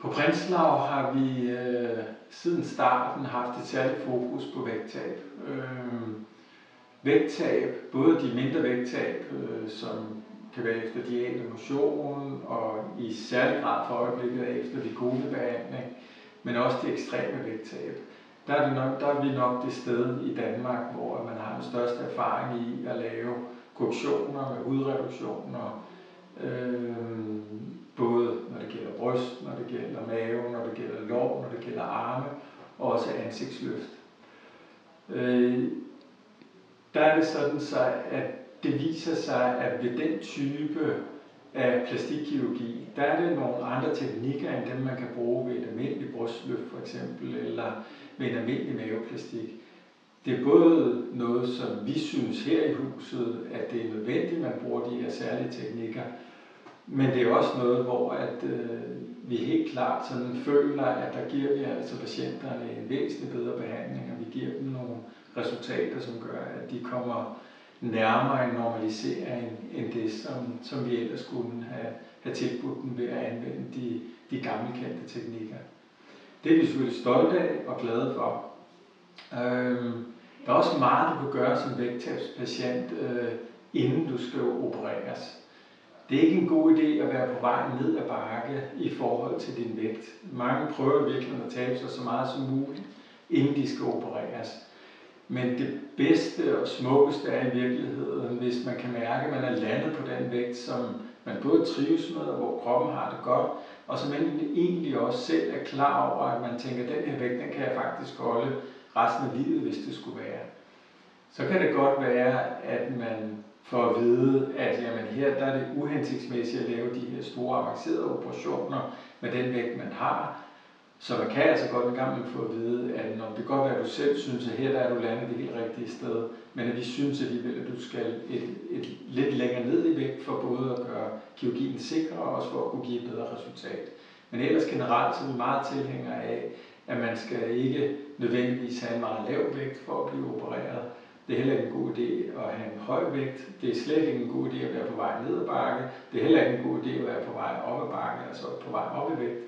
På Printzlau har vi siden starten haft et særligt fokus på vægttab. Vægttab, både de mindre vægttab, som kan være efter diæt og motion, og i særlig grad for øjeblikket efter Wegovy-behandling, men også de ekstreme vægttab. Der er vi nok det sted i Danmark, hvor man har den største erfaring i at lave korrektioner med hudreduktioner, både når det gælder bryst, når det gælder mave, når det gælder lår, når det gælder arme, og også ansigtsløft. Der er det sådan så, at det viser sig, at ved den type af plastikkirurgi, der er det nogle andre teknikker end dem, man kan bruge ved et almindeligt brystløft for eksempel, eller ved en almindelig maveplastik. Det er både noget, som vi synes her i huset, at det er nødvendigt, at man bruger de her særlige teknikker, men det er også noget, hvor vi helt klart sådan føler, at der giver vi altså patienterne en væsentlig bedre behandling, og vi giver dem nogle resultater, som gør, at de kommer nærmere en normalisering end det, som vi ellers kunne have tilbudt dem ved at anvende de gammelkendte teknikker. Det er vi selvfølgelig stolte af og glade for. Der er også meget, du kan gøre som vægttabspatient, inden du skal opereres. Det er ikke en god idé at være på vej ned ad bakke i forhold til din vægt. Mange prøver virkelig at tabe sig så meget som muligt, inden de skal opereres. Men det bedste og smukkeste er i virkeligheden, hvis man kan mærke, at man er landet på den vægt, som man både trives med, og hvor kroppen har det godt, og som man egentlig også selv er klar over, at man tænker, at den her vægt, den kan jeg faktisk holde resten af livet, hvis det skulle være. Så kan det godt være, at man får at vide, at jamen her der er det uhensigtsmæssigt at lave de her store avancerede operationer med den vægt, man har. Så man kan altså godt en gang få at vide, at når det kan godt være, at du selv synes, at her der er du landet det helt rigtige sted, men at vi synes alligevel, at du skal et lidt længere ned i vægt for både at gøre kirurgien sikrere og også for at kunne give et bedre resultat. Men ellers generelt så er vi meget tilhængere af, at man skal ikke nødvendigvis have en meget lav vægt for at blive opereret. Det er heller ikke en god idé at have en høj vægt. Det er slet ikke en god idé at være på vej ned ad bakke. Det er heller ikke en god idé at være på vej op ad bakke, altså på vej op i vægt.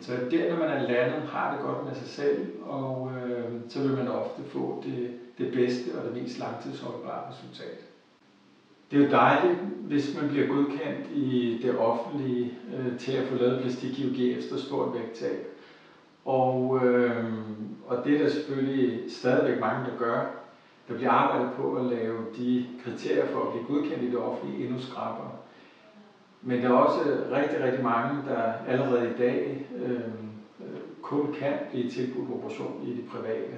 Så der, når man er landet, har det godt med sig selv, og så vil man ofte få det bedste og det mest langtidsholdbare resultat. Det er jo dejligt, hvis man bliver godkendt i det offentlige til at få lavet plastikkirurgi efter stort vægttab. Og det er der selvfølgelig stadigvæk mange, der gør. Der bliver arbejdet på at lave de kriterier for at blive godkendt i det offentlige endnu skrappere. Men der er også rigtig, rigtig mange, der allerede i dag kun kan blive tilbudt operation i det private.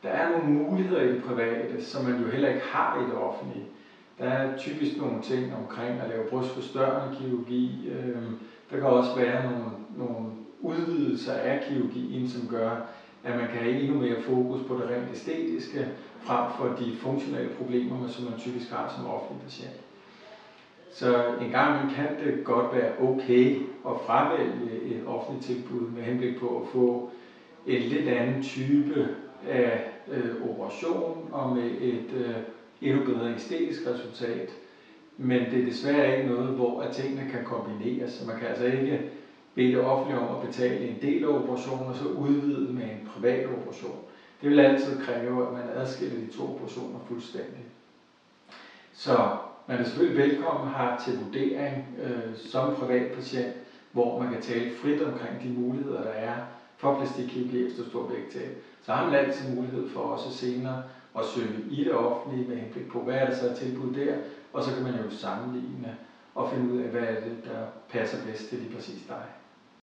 Der er nogle muligheder i det private, som man jo heller ikke har i det offentlige. Der er typisk nogle ting omkring at lave brystforstørrende kirurgi. Der kan også være nogle udvidelser af kirurgien, som gør, at man kan have endnu mere fokus på det rent æstetiske, frem for de funktionelle problemer, som man typisk har som offentlig patient. Så en gang kan det godt være okay at fravælge et offentligt tilbud med henblik på at få en lidt anden type af operation og med et endnu bedre æstetisk resultat. Men det er desværre ikke noget, hvor tingene kan kombineres, så man kan altså ikke bede det offentlige om at betale en del af operationen og så udvide med en privat operation. Det vil altid kræve, at man adskiller de to operationer fuldstændig. Så man er selvfølgelig velkommen her til vurdering som privatpatient, hvor man kan tale frit omkring de muligheder, der er for plastikkirurgi efter stor vægttab. Så har man altid mulighed for også senere at søge i det offentlige med henblik på, hvad er der så tilbud der, og så kan man jo sammenligne og finde ud af, hvad er det, der passer bedst til lige præcis dig.